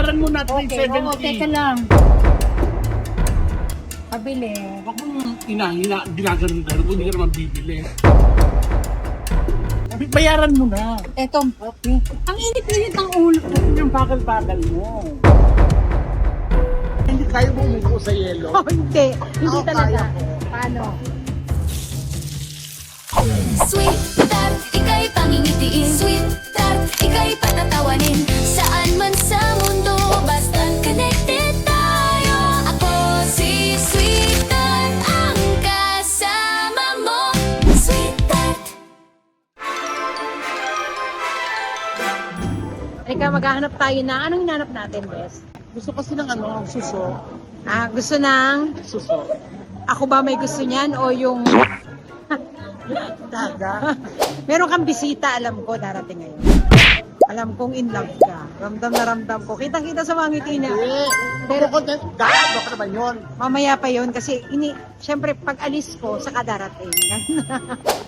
Bayaran mo natin Okay, oo, 70. teka lang. Pabili. Huwag mong ginaganon kung hindi ka naman bibili. Bayaran mo na. Eto, ang init-init ng ulo ko. Yung bakal-bakal mo. Hindi kaya mo umupo sa yelo. Oh, hindi. Hindi Ako talaga. kaya ko. Paano? Sweet tart, ika'y pangingitiin. Sweet tart, ika'y patatawanin. Saan man sa mundo, basta't connected tayo. Ako si Sweet Tart, ang kasama mo. Sweet Tart. Halika, maghahanap tayo na. Anong hinanap natin, Bes? Gusto kasi ng suso. Gusto ng... Suso. Ako ba may gusto niyan o yung... Daga. Meron kang bisita, alam ko, darating ngayon. Alam kong in love ka. Ramdam na ramdam ko. Kitang-kita sa mga ngiti na. Pero kung gaano ka naman yun. Mamaya pa yon kasi syempre pag alis ko, saka darating.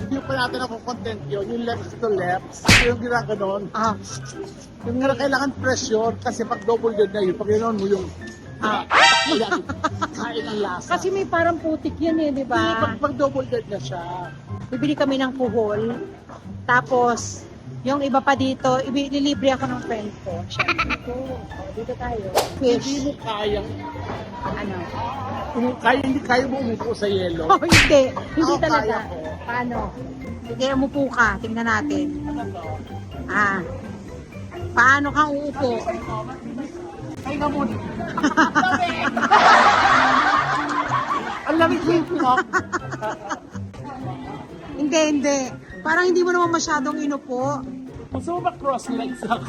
Yung pa natin ako content yun, yung left to left, yung ginaganon. Ah, Yung nga kailangan pressure kasi pag double dead na yun, pag gano'n mo yung kain ang lasa. kasi may parang putik yan eh, di ba? Pag double dead na siya, Bibili kami ng kuhol. Tapos, yung iba pa dito, ililibre ako ng friend ko. Siya, dito tayo. hindi Fish. mo kayang, Ano? hindi kaya mo umupo sa yelo. Oh, hindi. Hindi Ako talaga. kaya ko. Paano? Sige, umupo ka. Tingnan natin. Paano kang uupo? Ay nga muna. Ang lamig ko yung Hindi. Parang hindi mo naman masyadong inupo. Gusto mo ba cross legs ako?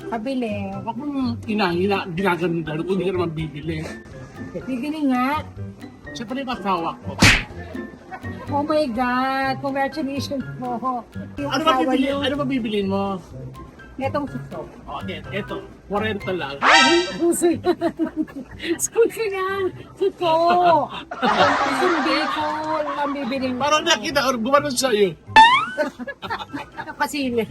Pabili. Huwag mong ginaganon kung hindi ka naman bibili. Bibili nga. Siyempre yung asawa ko. Oh my God! Congratulations po. Yung Ano ba asawa bibili? niyo. Ano ba bibilin mo? Itong suso. Eto, 40 lang. Ay, suso yan. Suso yan. Suso. Hindi ko ang bibili mo. Parang nakita ko, gumanon sa'yo. Pasili.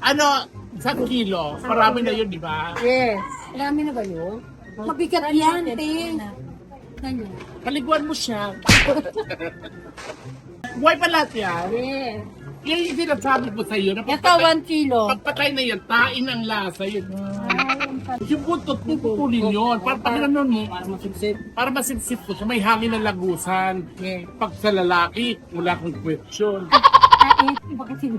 Ano, sa kilo, marami na yun, di ba? Yes. Marami na ba yun? Mabigat yan, te. Kaliguan mo siya. Buhay pa lahat yan. Yes. Yan yung sinasabi ko sa'yo. Na Ito, 1 kilo. pagpatay na yan, tain ang lasa yun. Yung buntot mo, pupulin yun. Para pag ganun mo, para masipsip ko siya, may hangin na lagusan. Pag sa lalaki, wala kang question. Iba kasi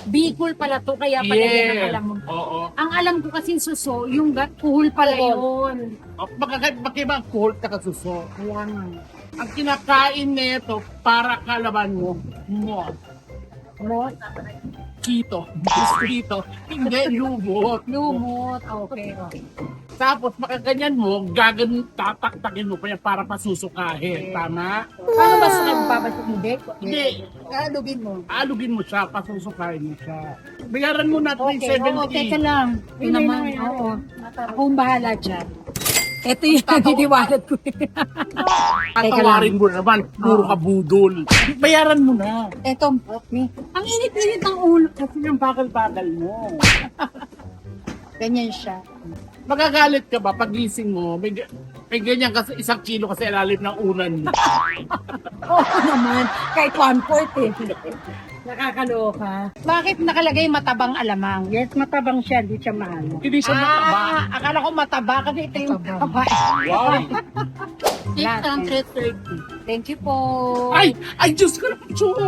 Bicol pala to, kaya pala yan ang alam mo. Oo. Ang alam ko kasi suso, yung kuhol pala yun. Magkaiba ang kuhol ka kasuso. Kaya nga. Ang kinakain nito para kalaban mo, Mo? kito. Kito. Hindi, lumot. Lumot. Okay. Tapos makaganyan mo, tataktakin mo pa yan para pasusukahin. Tama? Paano ba sa babalik? Hindi. Alugin mo. Alugin mo siya, pasusukahin mo siya. Bayaran mo natin Okay, yung 70. oo, teka lang. Yun naman, oo. Akong bahala dyan. Ito yung nagdidiwalat ko. Tatawarin mo naman, puro ka budol. Bayaran mo na. Ito, ang init-init ng ulo. Kasi yung bakal-bakal mo. Ganyan siya. Magagalit ka ba pag gising mo? May ganyan kasi 1 kilo kasi alalim ng unan mo. Oo naman, kahit 1/4 eh. Nakakaloka. Bakit nakalagay matabang alamang? Yes, matabang siya, di siya mahal. Hindi siya mataba. Akala ko mataba kasi ito yung mataba. Wow! 630. Thank you po. Ay! Diyos ko na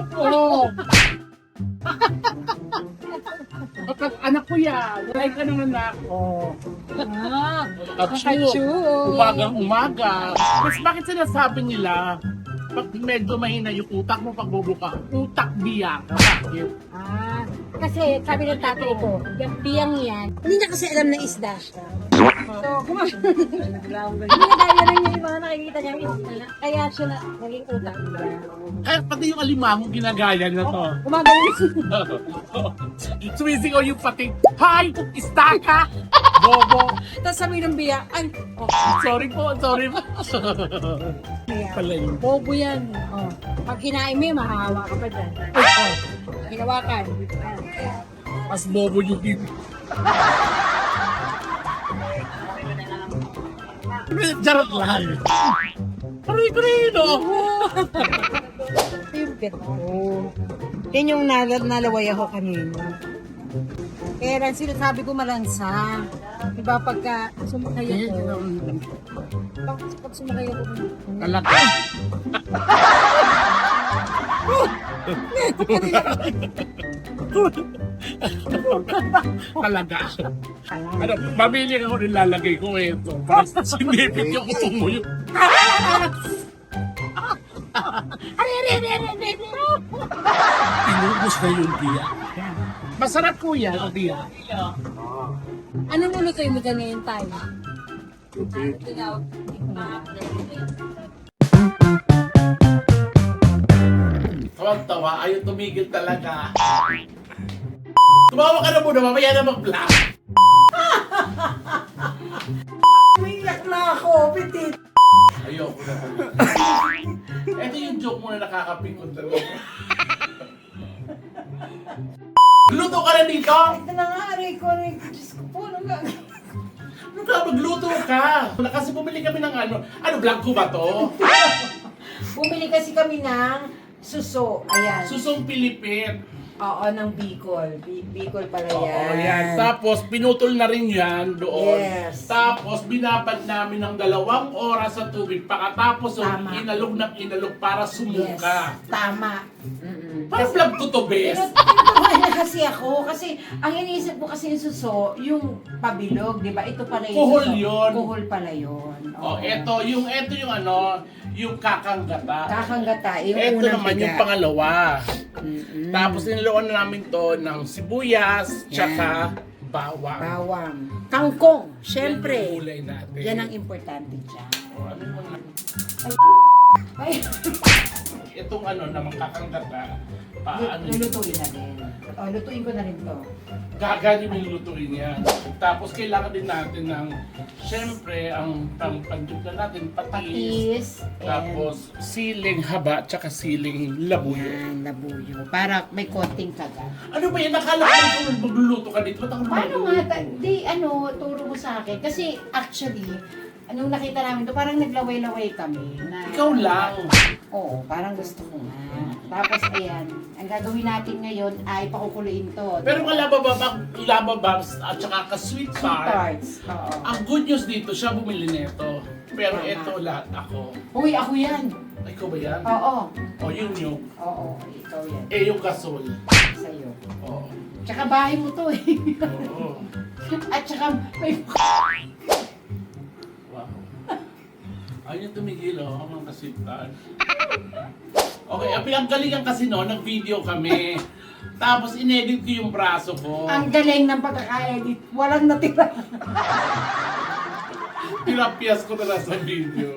po! Anak ko yan. Wala ka naman ako. Kachu. Umagang-umaga. Mas bakit sinasabi nila, pag medyo mahina yung utak mo pagbubuka, utak biyak. Bakit? Kasi sabi ng tatay ko, biyang yan. Hindi niya kasi alam na isda siya. So, hindi na dahil rin niya yung mga nakikita niya yung isda. Kaya siya na naging utak niya. Kaya pati yung alimango ginagaya na to. Gumagaling siya. Sumisigaw yung pati, Hi! Isda ka! bobo. Tapos sabi ng biya, ay, oh, Sorry po. biya. Pala yun. Bobo yan. Oh. Pag kinain mo, mahahawa ka pa dyan. Oh. Hinawakan. Mas bobo yung TV. Charot lang. Kari-karino. Favorite ko. Yan yung nalaway ako kanina. Kaya lang sinasabi ko malansa. Diba pagka sumakay ako, pag sumakay ako, Kalaka. Talaga. Ano, mabili ako nilalagay ko ito. Sinipit yung kuto mo yun. Inubos na yung tiya. Masarap po yan, o tiya. ano lulutuin mo dyan ngayon tayo? Tawag-tawa, ayaw tumigil talaga. Tumawa ka na muna, mamaya na mag-vlog. Umiyak na ako, pitit. Ayoko na pala. Ito yung joke mo na nakakapikon talaga. Luto ka na dito? Ito na nga, aray ko. Diyos ko po, nung gagawin. Ano ka, magluto ka. Kasi bumili kami ng ano. Ano, vlog ko ba to? Bumili kasi kami ng suso. Ayan. Susong Pilipin. Oo, ng Bicol. Bicol pala yan. Oo, yan. Tapos, pinutol na rin yan doon. Yes. Tapos, binabad namin ng 2 oras sa tubig. Pakatapos, Tama. inalog ng inalog para Yes. sumuka. Tama. Parang vlog ko to, bes. Tinutuloy na kasi ako. Kasi, ang iniisip ko kasi yung suso, yung pabilog, di ba? Ito pala yung Kuhol suso. yun. Kuhol pala yun. Oh, eto yung ano, yung kakanggata. Kakanggata, yung Ito unang naman piga. yung pangalawa. Mm-mm. Tapos niluan na namin to ng sibuyas, tsaka bawang. Bawang. Kangkong, Yan syempre. yung gulay natin. Yan ang importante dyan. Oh, ano mo na? Ay, Itong ano naman kakanggata, paano yun? lulutuin na rin. O, lutuin ko na rin to. Gagawin yung lutuin yan. Tapos kailangan din natin ng, syempre, ang pangpandipla natin, patis. Patis. Tapos siling haba, tsaka siling labuyo. Yan, labuyo. Para may konting kagat. Ano ba yan? Nakala ko ikaw magluluto ka dito. Ba't ako Paano magluluto? nga? Turo mo sa akin. Kasi actually, anong nakita namin to, parang naglaway-laway kami. Na, Ikaw lang. Oo, parang gusto ko nga. Tapos ayan, ang gagawin natin ngayon ay pakukuluin to. Pero mga labababs at saka ka-sweet tart, Tarts. Oo. ang good news dito, siya bumili nito. Pero Tama. ito lahat ako. Uy, ako yan. Ay, ikaw ba yan? Oo. O, yun yung. Oo, ikaw yan. Eh, yung gasol. Sa'yo. Oo. Tsaka bahay mo to eh. Oo. At tsaka may... Wow. Ayaw niya tumigil, oh, mga ka-sweet tart. Okay, ang pinanggalingan kasi no, nag-video kami. Tapos inedit ko yung braso ko. Ang galing ng pagkaka-edit. Walang natira. Pinapias ko na lang sa video.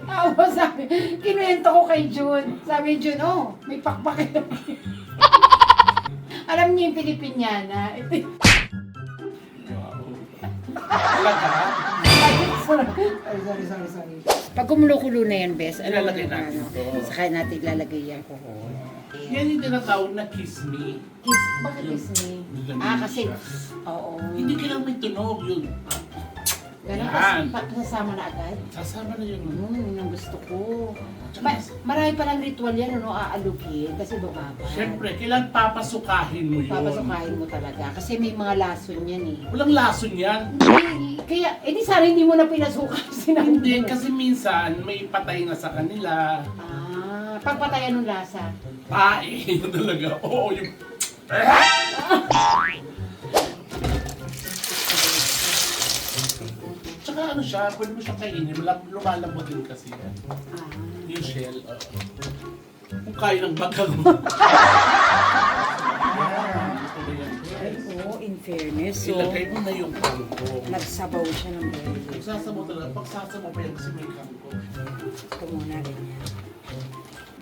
Tapos sabi, kinuwento ko kay Jun. Sabi ni Jun, oh, may pakpak yun. Alam niyo yung Pilipinyana. Wow. Talaga? Sorry. Pag kumulo-kulo na yan, Bes, Ilalagay natin to. Saka natin ilalagay yan ko. Yan yung tinatawag na kiss me. Bakit kiss me? Yung Kasi, siya. oo. Hindi kailangan may tunog yun. Ganun Yan. kasi, kasama na agad. Sasama na yun. Yun ang gusto ko. Marami palang ritual yan, ano, aalugin. Kasi lumaba. Siyempre, kailangan papasukahin mo yun. Papasukahin mo talaga. Kasi may mga lason yan eh. Walang lason yan. Kaya, edi sana hindi mo na pinasukan. Hindi, kasi minsan may patay na sa kanila. Pagpatayan ng lasa. Yun talaga. Oo, yung... Tsaka ano siya, pwede mo siya kainin. Lumalambot din kasi yan. Yung shell, kung kaya ng bagang mo. Oo, in fairness. So, Ilagay mo na yung kangkong. nagsabaw siya ng belly. Sasabaw talaga. Pag sasabaw pa yan kasi may kangkong. Ito muna rin yan.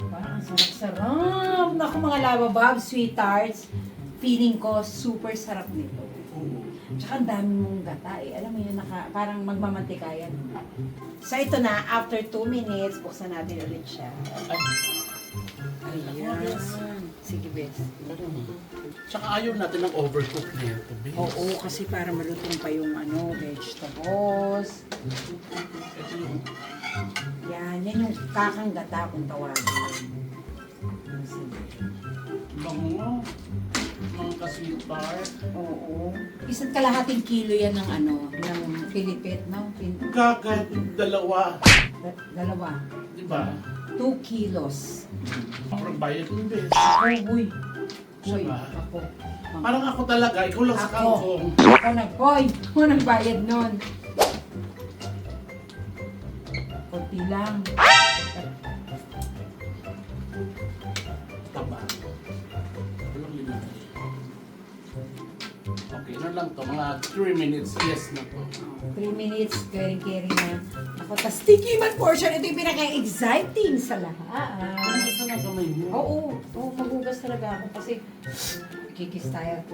Parang sarap-sarap. Naku mga lababab, sweethearts. Feeling ko, super sarap nito. Oo. Tsaka ang dami mong gata eh. Alam mo yun, parang magmamantika yan. So ito na, after 2 minutes, buksan natin ulit siya. Ayan. Sige, Bes. Tsaka ayaw natin ng overcook na ito, Bes. Oo, kasi para malutong pa yung vegetables. Ito yung Yan yung kakang gata kung tawagin. Sige. bango. Mga kasitar. Oo. Isa't kalahating kilo yan ng Pilipit, no? Kahit dalawa. Dalawa. Di ba? 2 kilos. Parang bayad yung Bes. Uy. Uy, Diba? ako. Parang ako talaga, ikaw lang sa Ako. kangkong. Ako nagbayad nun. Kunti lang. Taba. Walang limit. Okay, ano lang to? Mga 3 minutes. Yes na to. 3 minutes, caring na. Ako, tas tikiman portion. Ito yung pinaka-exciting sa lahat. Ano sa na kamay mo? Oo, magugas talaga ako kasi kikis tayo.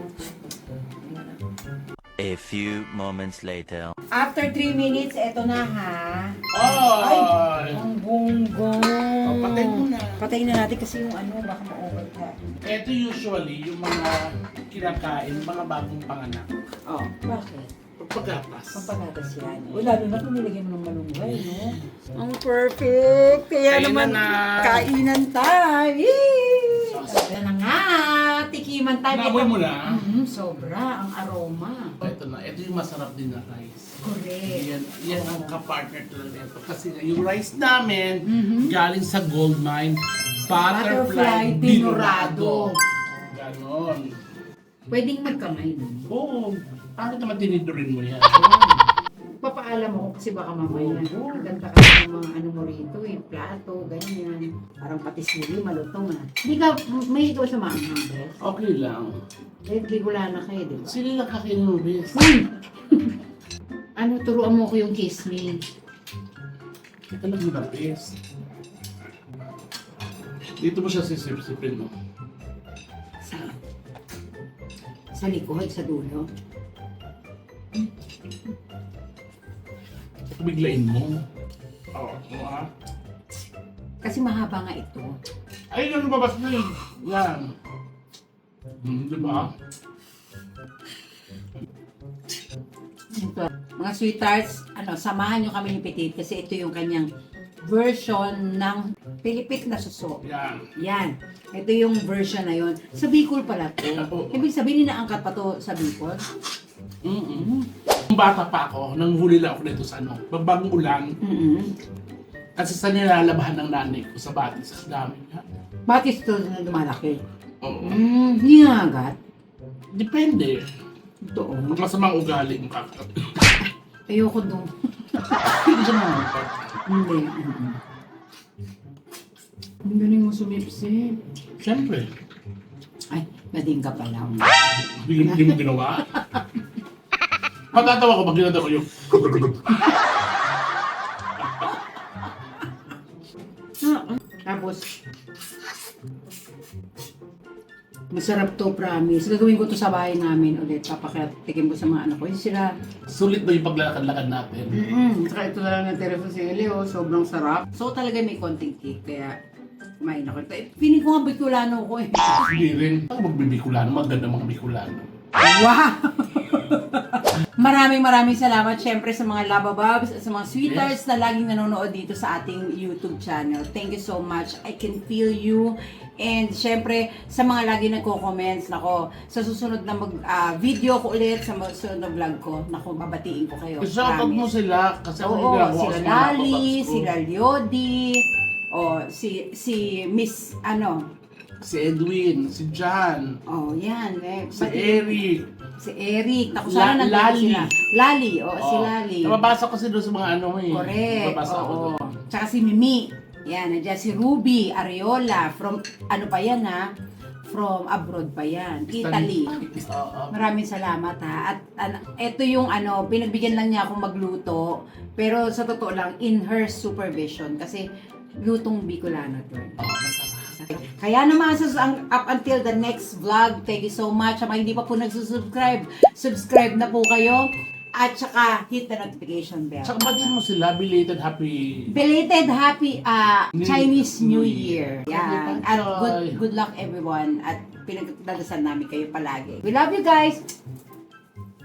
A few moments later. After 3 minutes, eto na ha. Ay! Ang bunggong. Oh, patay mo na. Patayin na natin kasi yung baka ma-overcut. Ito usually yung mga kinakain, mga bagong panganak. Oh, bakit? Pagpagatas. Pampagatas yan. O lalo na kung nilagyan mo ng malunggay, no? Ang perfect! Kaya Kainan naman, na. kainan time! Yee! Kaya na nga! Tikiman time. Naamoy mo na? Sobra, ang aroma. Ito na. Ito yung masarap din na rice. Correct. Yan ang kapartner talaga ito. Kasi yung rice namin, galing sa gold mine, Butterfly Dinurado. Ganon. Pwedeng magkamay, no? Oo. Bakit naman tinidurin mo yan? Papaalam mo kasi baka mamaya. Ang ganda kasi ng mga mo rito, yung plato, ganyan. Parang patisili, malutong Hindi ka, may ito sa mga bes. Okay lang. Bigulana kayo, di ba? Sili lang kakainin mo, bes. Turuan mo ko yung kiss me. Ito lang yung bes. Dito mo siya sisip-sipin, no? Sa likod, sa dulo. Biglain mo. Oo, Kasi mahaba nga ito. Ay, lumabas na yun. Yan. Di ba? Ito. Mga sweethearts, samahan nyo kami ni Petit kasi ito yung kanyang version ng Pilipit na suso. Yan. Yan. Ito yung version na yun. Sa Bicol pala to. Oo. Ibig sabihin, inaangkat pa to sa Bicol. Nung bata pa ako, nanghuli lang ako nito sa babagong ulan. Kasi sa nilalabahan ng nanay ko sa batis sa dami nga. Bakit ito na lumalaki? Oo. Hindi nga agad. Depende. Ito Kung masamang ugali mo kakat. Ayoko doon. Hindi siya mamampat. Hindi. Ang galing mo sumipsip. Siyempre. Ay, gading ka pala. Hindi mo ginawa. Matatawa ko pag ginagawa ko yung... Tapos, masarap to, promise. Gagawin ko to sa bahay namin ulit. Papakatikin ko sa mga anak ko. Yung sila, Sulit na yung paglalakad-lakad natin. Saka ito na lang ng Teresa Celio, sobrang sarap. So talaga may konting cake, kaya kumain ako. Feeling ko nga Bicolano ko eh. Hindi rin. Ako magbibikulano, maganda mga bikulano. Wow! Maraming salamat syempre sa mga labababs at sa mga sweethearts na laging nanonood dito sa ating YouTube channel. Thank you so much. I can feel you. And syempre, sa mga lagi nagko-comments, nako, sa susunod na video ko ulit, sa susunod na vlog ko, nako, babatiin ko kayo. Shoutout mo Promise. sila kasi ako Oo, hindi ako sila Lali, sila Liodi, si Miss, si Edwin, si John, oh, yan. si Eric. Si Eric. Naku, sana nandito Lali. sila. Lali, si Lali. Nababasa ko kasi doon sa mga Correct. Nababasa ko Oo. doon. Tsaka si Mimi. Yan, nandiyan si Ruby, Ariola, from, pa yan from abroad pa yan, Italy. Oo. Maraming salamat ha. At ito yung pinagbigyan lang niya akong magluto. Pero sa totoo lang, in her supervision. Kasi lutong Bicolano to. Masarap. Kaya naman, up until the next vlog, thank you so much. Sa mga hindi pa po nagsusubscribe, subscribe na po kayo. At saka, hit the notification bell. Tsaka batiin mo sila, belated happy... Belated happy Chinese New Year. Yeah. Yan. At good luck everyone. At pinagdadasan namin kayo palagi. We love you guys.